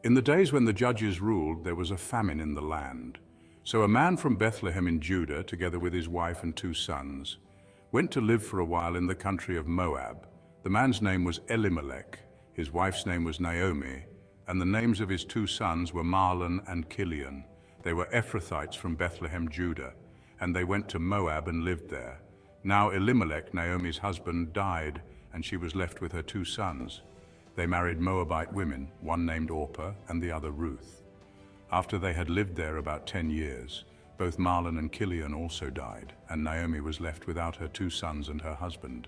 In the days when the judges ruled, there was a famine in the land. So a man from Bethlehem in Judah, together with his wife and 2 sons, went to live for a while in the country of Moab. The man's name was Elimelek, his wife's name was Naomi, and the names of his 2 sons were Mahlon and Chilion. They were Ephrathites from Bethlehem, Judah, and they went to Moab and lived there. Now Elimelek, Naomi's husband, died, and she was left with her 2 sons. They married Moabite women, one named Orpah and the other Ruth. After they had lived there about 10 years, both Mahlon and Chilion also died, and Naomi was left without her 2 sons and her husband.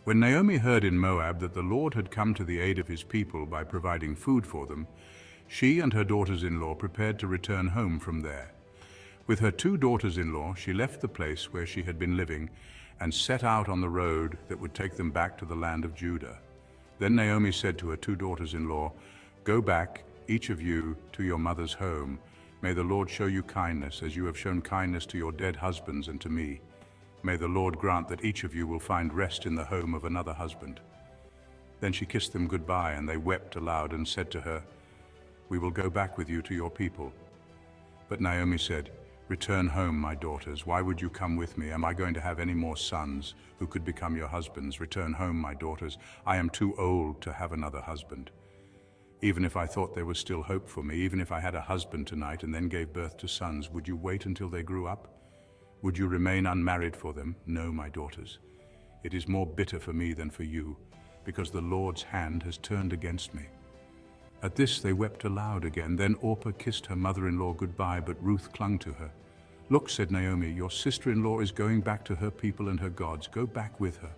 When Naomi heard in Moab that the Lord had come to the aid of his people by providing food for them, she and her daughters-in-law prepared to return home from there. With her 2 daughters-in-law, she left the place where she had been living and set out on the road that would take them back to the land of Judah. Then Naomi said to her 2 daughters-in-law, "Go back, each of you, to your mother's home. May the Lord show you kindness, as you have shown kindness to your dead husbands and to me. May the Lord grant that each of you will find rest in the home of another husband." Then she kissed them goodbye, and they wept aloud and said to her, "We will go back with you to your people." But Naomi said, "Return home, my daughters. Why would you come with me? Am I going to have any more sons who could become your husbands? Return home, my daughters. I am too old to have another husband. Even if I thought there was still hope for me, even if I had a husband tonight and then gave birth to sons, would you wait until they grew up? Would you remain unmarried for them? No, my daughters. It is more bitter for me than for you, because the Lord's hand has turned against me." At this they wept aloud again. Then Orpah kissed her mother-in-law goodbye, but Ruth clung to her. "Look," said Naomi, "your sister-in-law is going back to her people and her gods. Go back with her."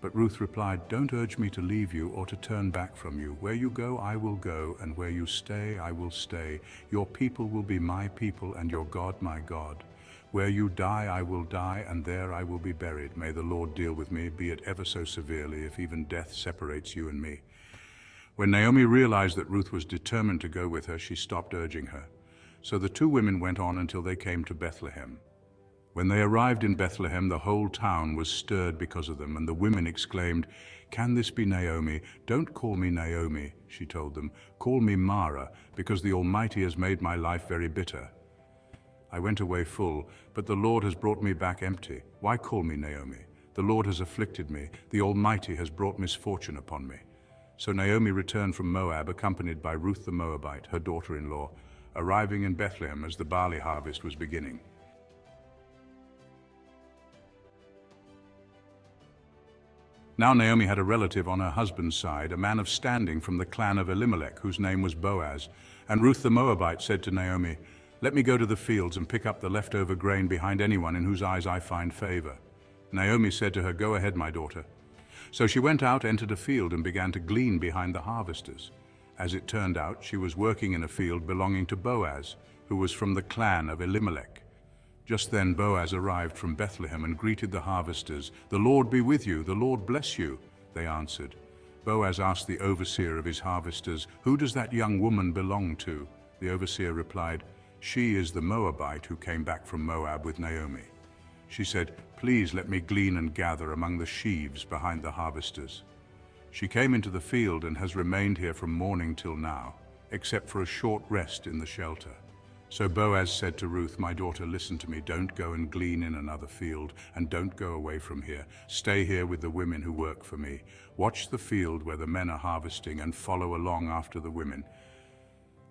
But Ruth replied, "Don't urge me to leave you or to turn back from you. Where you go, I will go, and where you stay, I will stay. Your people will be my people, and your God my God. Where you die, I will die, and there I will be buried. May the Lord deal with me, be it ever so severely, if even death separates you and me." When Naomi realized that Ruth was determined to go with her, she stopped urging her. So the 2 women went on until they came to Bethlehem. When they arrived in Bethlehem, the whole town was stirred because of them, and the women exclaimed, "Can this be Naomi? Don't call me Naomi," she told them. "Call me Mara, because the Almighty has made my life very bitter. I went away full, but the Lord has brought me back empty. Why call me Naomi? The Lord has afflicted me. The Almighty has brought misfortune upon me." So Naomi returned from Moab, accompanied by Ruth the Moabite, her daughter-in-law, arriving in Bethlehem as the barley harvest was beginning. Now Naomi had a relative on her husband's side, a man of standing from the clan of Elimelek, whose name was Boaz. And Ruth the Moabite said to Naomi, "Let me go to the fields and pick up the leftover grain behind anyone in whose eyes I find favor." Naomi said to her, "Go ahead, my daughter." So she went out, entered a field, and began to glean behind the harvesters. As it turned out, she was working in a field belonging to Boaz, who was from the clan of Elimelek. Just then Boaz arrived from Bethlehem and greeted the harvesters. "The Lord be with you, the Lord bless you," they answered. Boaz asked the overseer of his harvesters, "Who does that young woman belong to?" The overseer replied, "She is the Moabite who came back from Moab with Naomi." She said, "Please let me glean and gather among the sheaves behind the harvesters." She came into the field and has remained here from morning till now, except for a short rest in the shelter. So Boaz said to Ruth, "My daughter, listen to me. Don't go and glean in another field, and don't go away from here. Stay here with the women who work for me. Watch the field where the men are harvesting and follow along after the women.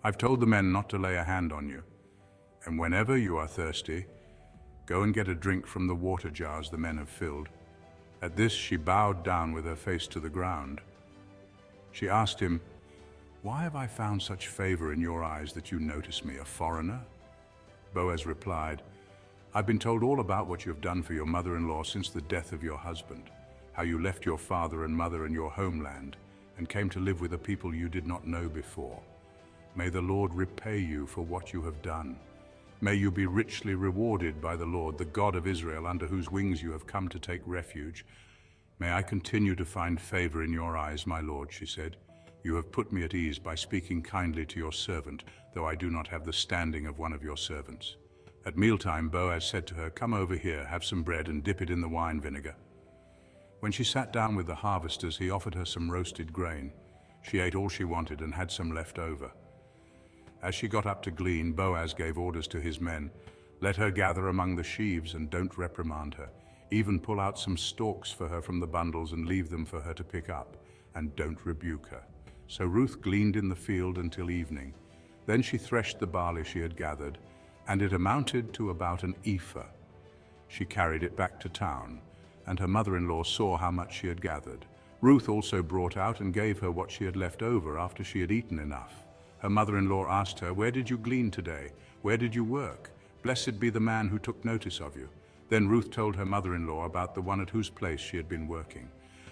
I've told the men not to lay a hand on you. And whenever you are thirsty, go and get a drink from the water jars the men have filled." At this she bowed down with her face to the ground. She asked him, "Why have I found such favor in your eyes that you notice me, a foreigner?" Boaz replied, "I've been told all about what you have done for your mother-in-law since the death of your husband, how you left your father and mother and your homeland and came to live with a people you did not know before. May the Lord repay you for what you have done. May you be richly rewarded by the Lord, the God of Israel, under whose wings you have come to take refuge. May I continue to find favor in your eyes, my Lord," she said. "You have put me at ease by speaking kindly to your servant, though I do not have the standing of one of your servants." At mealtime, Boaz said to her, "Come over here, have some bread and dip it in the wine vinegar." When she sat down with the harvesters, he offered her some roasted grain. She ate all she wanted and had some left over. As she got up to glean, Boaz gave orders to his men, "Let her gather among the sheaves and don't reprimand her. Even pull out some stalks for her from the bundles and leave them for her to pick up, and don't rebuke her." So Ruth gleaned in the field until evening. Then she threshed the barley she had gathered, and it amounted to about an ephah. She carried it back to town, and her mother-in-law saw how much she had gathered. Ruth also brought out and gave her what she had left over after she had eaten enough. Her mother-in-law asked her, "Where did you glean today? Where did you work? Blessed be the man who took notice of you." Then Ruth told her mother-in-law about the one at whose place she had been working.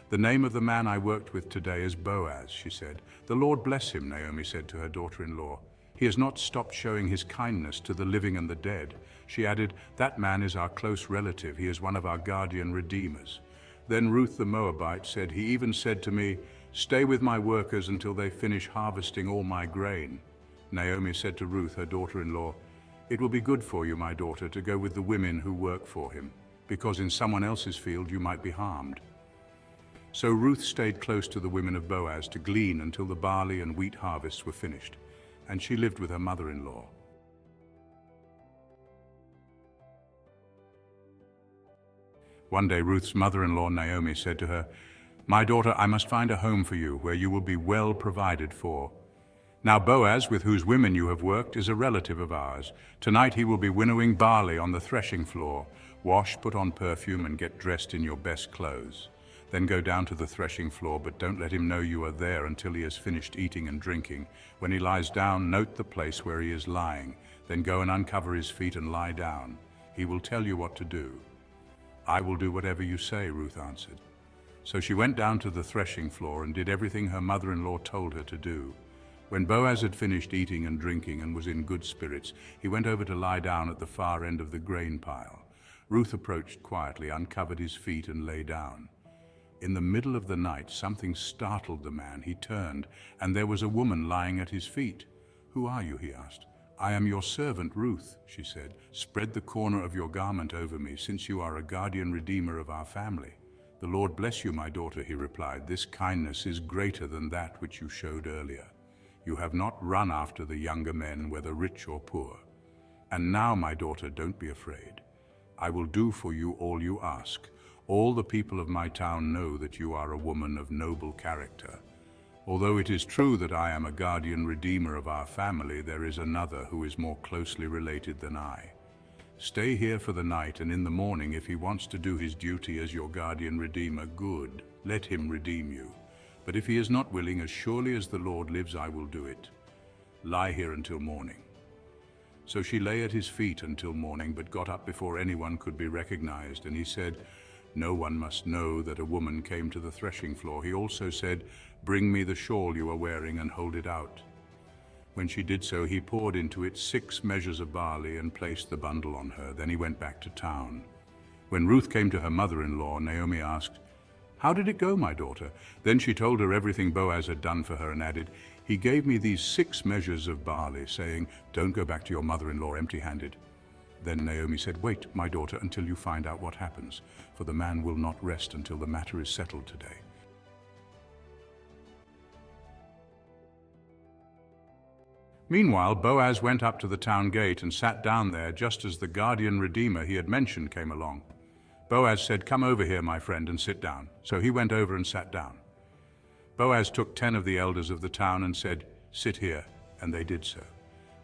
"The name of the man I worked with today is Boaz," she said. "The Lord bless him," Naomi said to her daughter-in-law. "He has not stopped showing his kindness to the living and the dead." She added, "That man is our close relative. He is one of our guardian redeemers." Then Ruth the Moabite said, "He even said to me, 'Stay with my workers until they finish harvesting all my grain.'" Naomi said to Ruth, her daughter-in-law, "It will be good for you, my daughter, to go with the women who work for him, because in someone else's field you might be harmed." So Ruth stayed close to the women of Boaz to glean until the barley and wheat harvests were finished, and she lived with her mother-in-law. One day Ruth's mother-in-law Naomi said to her, "My daughter, I must find a home for you where you will be well provided for. Now Boaz, with whose women you have worked, is a relative of ours. Tonight he will be winnowing barley on the threshing floor. Wash, put on perfume, and get dressed in your best clothes. Then go down to the threshing floor, but don't let him know you are there until he has finished eating and drinking. When he lies down, note the place where he is lying. Then go and uncover his feet and lie down. He will tell you what to do." "I will do whatever you say," Ruth answered. So she went down to the threshing floor and did everything her mother-in-law told her to do. When Boaz had finished eating and drinking and was in good spirits, he went over to lie down at the far end of the grain pile. Ruth approached quietly, uncovered his feet, and lay down. In the middle of the night, something startled the man. He turned, and there was a woman lying at his feet. "Who are you?" he asked. "I am your servant Ruth," she said. "Spread the corner of your garment over me, since you are a guardian redeemer of our family." "The Lord bless you, my daughter," he replied. "This kindness is greater than that which you showed earlier. You have not run after the younger men, whether rich or poor. And now, my daughter, don't be afraid. I will do for you all you ask. All the people of my town know that you are a woman of noble character. Although it is true that I am a guardian redeemer of our family, there is another who is more closely related than I. Stay here for the night, and in the morning, if he wants to do his duty as your guardian redeemer, good, let him redeem you. But if he is not willing, as surely as the Lord lives, I will do it. Lie here until morning." So she lay at his feet until morning, but got up before anyone could be recognized, and he said, "No one must know that a woman came to the threshing floor." He also said, "Bring me the shawl you are wearing and hold it out." When she did so, he poured into it 6 measures of barley and placed the bundle on her. Then he went back to town. When Ruth came to her mother-in-law, Naomi asked, "How did it go, my daughter?" Then she told her everything Boaz had done for her and added, "He gave me these 6 measures of barley, saying, 'Don't go back to your mother-in-law empty-handed.'" Then Naomi said, "Wait, my daughter, until you find out what happens, for the man will not rest until the matter is settled today." Meanwhile, Boaz went up to the town gate and sat down there just as the guardian redeemer he had mentioned came along. Boaz said, "Come over here, my friend, and sit down." So he went over and sat down. Boaz took 10 of the elders of the town and said, "Sit here," and they did so.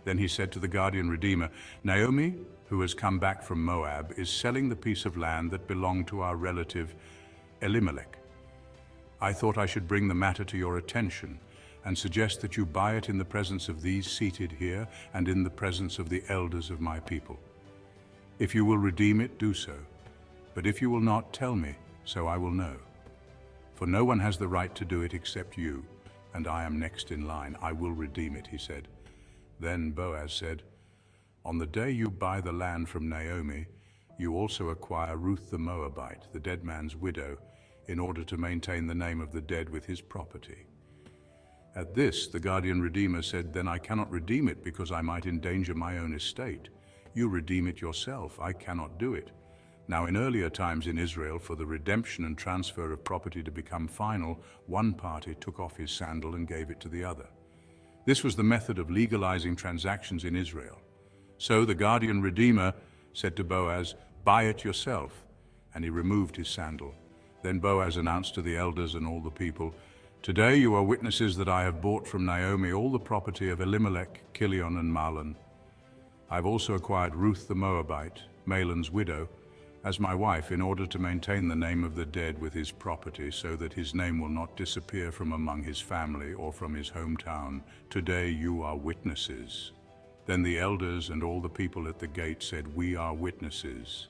Then he said to the guardian redeemer, "Naomi, who has come back from Moab, is selling the piece of land that belonged to our relative Elimelek. I thought I should bring the matter to your attention and suggest that you buy it in the presence of these seated here and in the presence of the elders of my people. If you will redeem it, do so. But if you will not, tell me, so I will know. For no one has the right to do it except you, and I am next in line. I will redeem it," he said. Then Boaz said, "On the day you buy the land from Naomi, you also acquire Ruth the Moabite, the dead man's widow, in order to maintain the name of the dead with his property." At this, the guardian redeemer said, "Then I cannot redeem it because I might endanger my own estate. You redeem it yourself. I cannot do it." Now, in earlier times in Israel, for the redemption and transfer of property to become final, one party took off his sandal and gave it to the other. This was the method of legalizing transactions in Israel. So the guardian redeemer said to Boaz, "Buy it yourself," and he removed his sandal. Then Boaz announced to the elders and all the people, "Today you are witnesses that I have bought from Naomi all the property of Elimelek, Kilion, and Mahlon. I have also acquired Ruth the Moabite, Mahlon's widow, as my wife, in order to maintain the name of the dead with his property, so that his name will not disappear from among his family or from his hometown. Today you are witnesses." Then the elders and all the people at the gate said, "We are witnesses.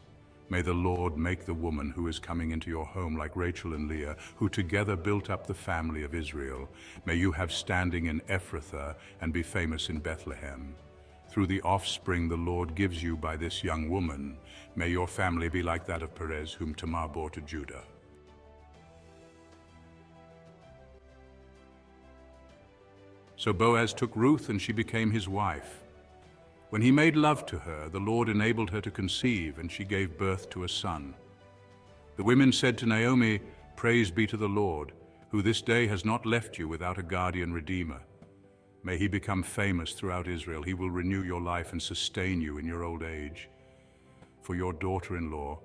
May the Lord make the woman who is coming into your home like Rachel and Leah, who together built up the family of Israel. May you have standing in Ephrathah and be famous in Bethlehem. Through the offspring the Lord gives you by this young woman, may your family be like that of Perez, whom Tamar bore to Judah." So Boaz took Ruth, and she became his wife. When he made love to her, the Lord enabled her to conceive, and she gave birth to a son. The women said to Naomi, "Praise be to the Lord, who this day has not left you without a guardian redeemer. May he become famous throughout Israel. He will renew your life and sustain you in your old age. For your daughter-in-law,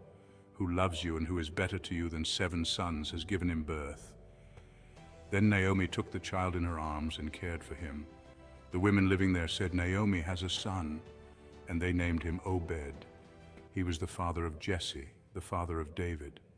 who loves you and who is better to you than 7 sons, has given him birth." Then Naomi took the child in her arms and cared for him. The women living there said, "Naomi has a son," and they named him Obed. He was the father of Jesse, the father of David.